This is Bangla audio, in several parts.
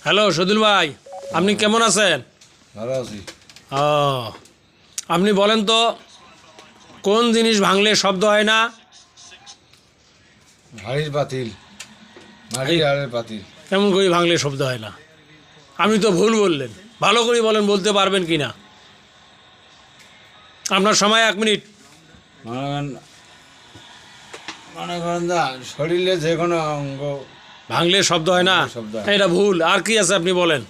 হ্যালো সদুল ভাই, আপনি কেমন আছেন? ভালো আছি। ও, আপনি বলেন তো কোন জিনিস ভাঙলে শব্দ হয় না? হাড়ির পাতিল, মাটির হাড়ের পাতিল। কেমন করে ভাঙলে শব্দ হয় না? আপনি তো ভুল বললেন, ভালো করে বলেন, বলতে পারবেন কি না? আপনার সময় 1 মিনিট। মনে করেন না, শরীরে যে কোনো অঙ্গ ভাঙলে শব্দ হয় না, শব্দ হয়। এটা ভুল। আর কি আছে আপনি বলেন।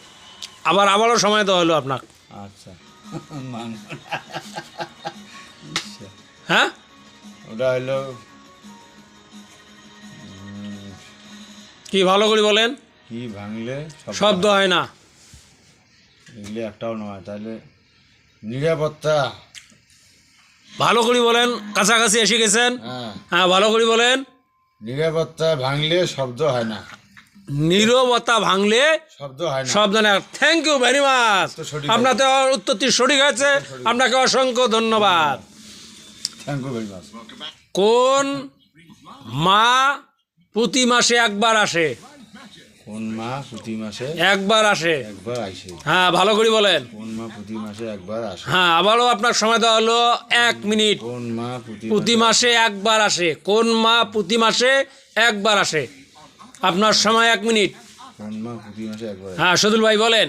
আবারও সময় দেওয়া হলো আপনার। আচ্ছা হ্যাঁ, ওটা হলো কি ভালো করে বলেন। কি ভাঙলে শব্দ হয় না, এগুলি একটাও নয়। তাহলে নিরাপত্তা। ভালো করে বলেন, কাছাকাছি এসে গেছেন। হ্যাঁ, হ্যাঁ, ভালো করে বলেন। নিরাপত্তা ভাঙলে শব্দ হয় না। নীরবতা ভাঙলে শব্দ হয় না। শব্দ না। Thank you very much. উত্তর সঠিক আপনার তো উত্তরটি সঠিক হয়েছে, আপনাকে অসংখ্য ধন্যবাদ। Thank you very much. কোন মা প্রতি মাসে একবার আসে? কোন মা প্রতি মাসে একবার আসে। একবার আসে? হ্যাঁ, ভালো করে বলেন। কোন মা প্রতি মাসে একবার আসে? হ্যাঁ, আবারও আপনার সময় দেওয়া হলো 1 মিনিট। কোন মা প্রতি মাসে একবার আসে? কোন মা প্রতি মাসে একবার আসে? আপনার সময় 1 মিনিট। কোন মা প্রতি মাসে একবার আসে? হ্যাঁ, সদুল ভাই বলেন।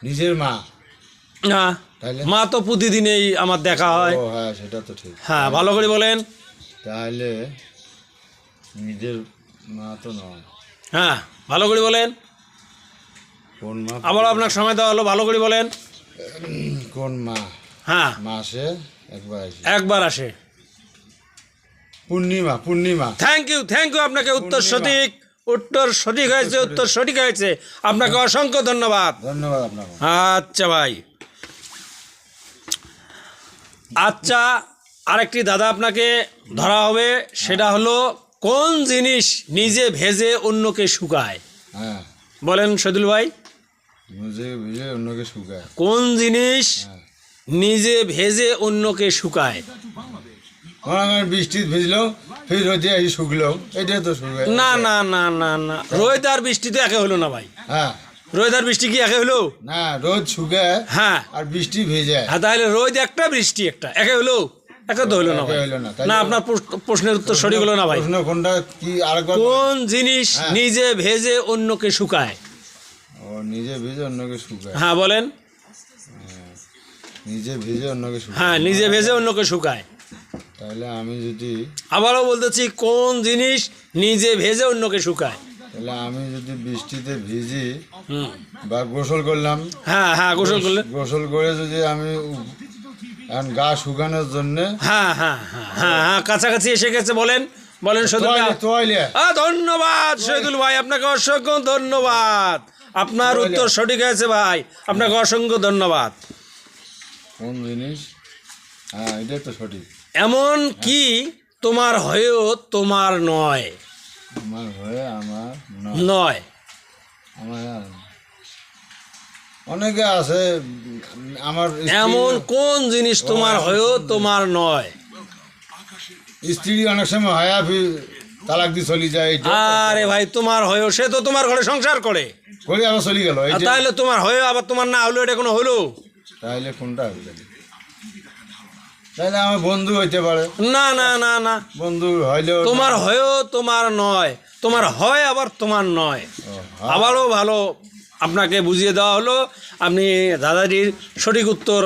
নিজের মা। না, তাহলে মা তো প্রতিদিনেই আমার দেখা হয়। ও হ্যাঁ, সেটা তো ঠিক। হ্যাঁ, ভালো করে বলেন। তাহলে নিজের মা তো নয়। হ্যাঁ, ভালো করে বলেন। কোন মা? আবারও আপনার সময় দেওয়া হলো, ভালো করে বলেন। কোন মা হ্যাঁ, মাসে একবার আসে? একবার আসে। পূর্ণিমা। পূর্ণিমা। থ্যাংক ইউ আপনাকে। উত্তর সঠিক, উত্তর সঠিক হয়েছে, উত্তর সঠিক হয়েছে। আপনাকে অসংখ্য ধন্যবাদ। ধন্যবাদ আপনাকে। আচ্ছা ভাই, আচ্ছা, আরেকটি দাদা আপনাকে ধরা হবে। সেটা হলো কোন জিনিস নিজে ভেজে অন্যকে শুকায়? হ্যাঁ, বলেন সদুল ভাই। বুঝে বুঝে অন্যকে শুকায়। কোন জিনিস হ্যাঁ, নিজে ভেজে অন্যকে শুকায়? মনে করেন বৃষ্টিতে ভিজলো, ফির রোদে এসে শুকলো, এটাই তো শুকায়। না না না না না, রোদ আর বৃষ্টি তো একে হলো না ভাই। হ্যাঁ, রোদ আর বৃষ্টি কি একে হলো? না, রোদ শুকায় হ্যাঁ, আর বৃষ্টি ভেজে। হ্যাঁ, তাহলে রোদ একটা, বৃষ্টি একটা, একে হলো? একে তো হলো না ভাই। একে হলো না, তাইলে- না, আপনার প্রশ্নের উত্তর সঠিক হলো না ভাই। প্রশ্ন কোনটা কি আরেকবার? কোন জিনিস হ্যাঁ। নিজে ভেজে অন্যকে শুকায়? ও, নিজে ভিজে অন্যকে শুকায়। হ্যাঁ বলেন। নিজে ভিজে অন্যকে শুকায়। হ্যাঁ, নিজে ভেজে অন্যকে শুকায়। তাহলে আমি যদি আবারও বলতেছি, কোন জিনিস নিজে ভেজে অন্যকে শুকায়? তাহলে আমি যদি বৃষ্টিতে ভিজি হুম। বা গোসল করলাম, হ্যাঁ হ্যাঁ, গোসল করলে। গোসল করে যদি আমি এখন গা শুকানোর জন্য হ্যাঁ হ্যাঁ হ্যাঁ হ্যাঁ হ্যাঁ, কাছাকাছি এসে গেছে। বলেন বলেন সদুল ভাই। তোয়াইলে ধন্যবাদ শহীদুল ভাই, আপনাকে অসংখ্য ধন্যবাদ। আপনার উত্তর সঠিক হয়েছে ভাই, আপনাকে অসংখ্য ধন্যবাদ। কোন জিনিস? হ্যাঁ, এটাই তো সঠিক। এমন কি তোমার হয়েও তোমার নয়? আমার হয়ে আমার নয়। আমার অনেকে আছে আমার এমন কোন জিনিস তোমার হয়েও তোমার নয়? স্ত্রী অনেক সময় হায়া ফির তালাক দিয়ে চলে যায়, এইটা আরে ভাই, তোমার হয়েও, সে তো তোমার ঘরে সংসার করে। করে আবার চলে গেল, আর তাহলে তোমার হয়েও আবার তোমার না হলো, এটা কোনো হলো? তাহলে কোনটা হবে? তাহলে আমার বন্ধু হইতে পারে। না না না না, বন্ধু হইলেও তোমার হয়েও তোমার নয়, তোমার হয় আবার তোমার নয়। আবারও ভালো আপনাকে বুঝিয়ে দেওয়া হলো। আপনি দাদাজির সঠিক উত্তর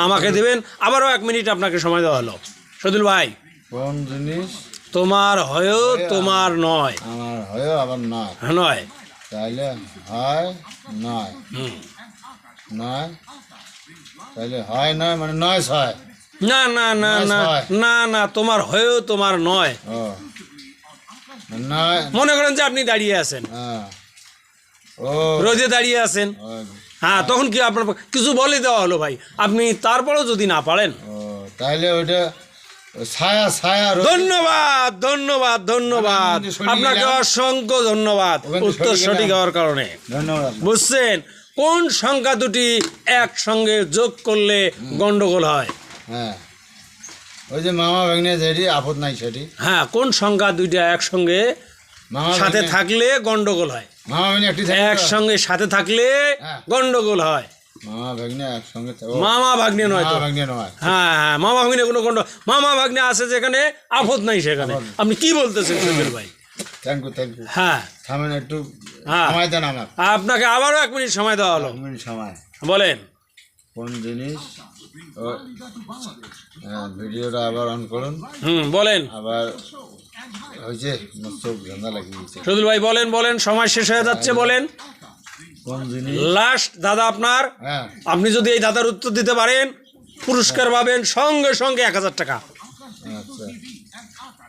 আমাকে দেবেন। আবারও 1 মিনিট আপনাকে সময় দেওয়া হলো। সদুল ভাই, কোন জিনিস তোমার হয়েও তোমার নয়? আমার হয়েও আবার নয়। নয়। তাইলে হয় নয়। হুম। নয়, তাইলে হয় নয় মানে নয় ছয়। না না না না না না, তোমার হয়েও তোমার নয়। ও, নয়। মনে করেন যে আপনি দাঁড়িয়ে আছেন, হ্যাঁ, ও, রোদে দাঁড়িয়ে আছেন। ও, হ্যাঁ, তখন কি আপনার কিছু বলে দেওয়া হলো ভাই, আপনি তারপরেও যদি না পারেন? ও, তাইলে ওইটা ছায়া ছায়া ধন্যবাদ ধন্যবাদ ধন্যবাদ, ওখানে সরিয়ে আপনাকে গেলাম। অসংখ্য ধন্যবাদ ওখানে উত্তর সরিয়ে সঠিক গেলাম। হওয়ার কারণে। ধন্যবাদ। বুঝছেন, কোন সংখ্যা দুটি একসঙ্গে যোগ করলে গন্ডগোল হয়? হ্যাঁ, ওই যে মামা ভাগ্নে যেটি আপদ নাই সেটি। হ্যাঁ, কোন সংখ্যা দুইটা একসঙ্গে মামা সাথে ভাগ্নে- থাকলে গন্ডগোল হয়? মামা ভাগ্নে একটি থাকে তো? একসঙ্গে সাথে থাকলে হ্যাঁ। গন্ডগোল হয়। মামা ভাগ্নে একসঙ্গে মামা ভাগ্নে নয় তো। মামা ভাগ্নে নয়। হ্যাঁ হ্যাঁ, মামা ভাগ্নে কোনো গন্ড, মামা ভাগ্নে আছে যেখানে, আপদ নাই সেখানে। আপনি কি বলতেছেন সুজল ভাই? Thank you. হ্যাঁ, থামেন একটু, হ্যাঁ। সময় দেন আমার। আপনাকে আবারও 1 মিনিট সময় দেওয়া হলো, 1 মিনিট সময়। বলেন। কোন জিনিস ভিডিওটা আবার অন করুন, বলেন আবার হয়েছে চোখ ধান্দা লাগিয়ে দিয়েছে। সুজল ভাই, বলেন বলেন, সময় শেষ হয়ে যাচ্ছে, বলেন। কোন জিনিস? লাস্ট দাদা আপনার, হ্যাঁ, আপনি যদি এই দাদার উত্তর দিতে পারেন পুরস্কার পাবেন সঙ্গে সঙ্গে 1000 টাকা। আচ্ছা,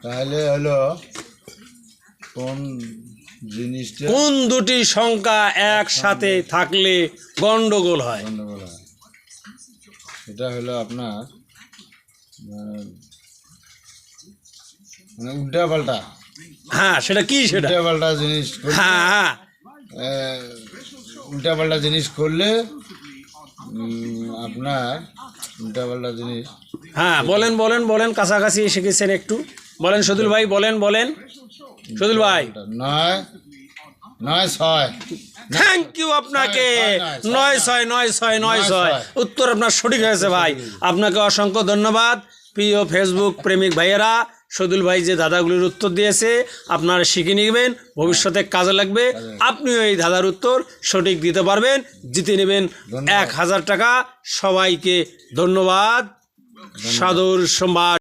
তাহলে হলো কোন জিনিসটা কোন দুটি সংখ্যা একসাথে থাকলে গন্ডগোল হয়? গন্ডগোল হয়? এটা হলো আপনার মানে উল্টা পাল্টা, হ্যাঁ, সেটা কি? সেটা উল্টা পাল্টা জিনিস হ্যাঁ হ্যাঁ, উল্টা পাল্টা জিনিস করলে আপনার উল্টা পাল্টা জিনিস হ্যাঁ, বলেন বলেন বলেন, কাছাকাছি এসে গেছেন একটু, বলেন সদুল ভাই, বলেন বলেন সদুল ভাই। 9 থ্যাংক ইউ আপনাকে। 9-6 উত্তর আপনার সঠিক হয়েছে ভাই, আপনাকে অসংখ্য ধন্যবাদ। প্রিয় ফেসবুক প্রেমিক ভাইয়েরা, সদুল ভাই যে দাদাগুলির উত্তর দিয়েছে আপনারা শিখে নেবেন, ভবিষ্যতে কাজে লাগবে। আপনিও এই দাদার উত্তর সঠিক দিতে পারবেন, জিতে নেবেন 1000 টাকা। সবাইকে ধন্যবাদ, সাদর সম্মান।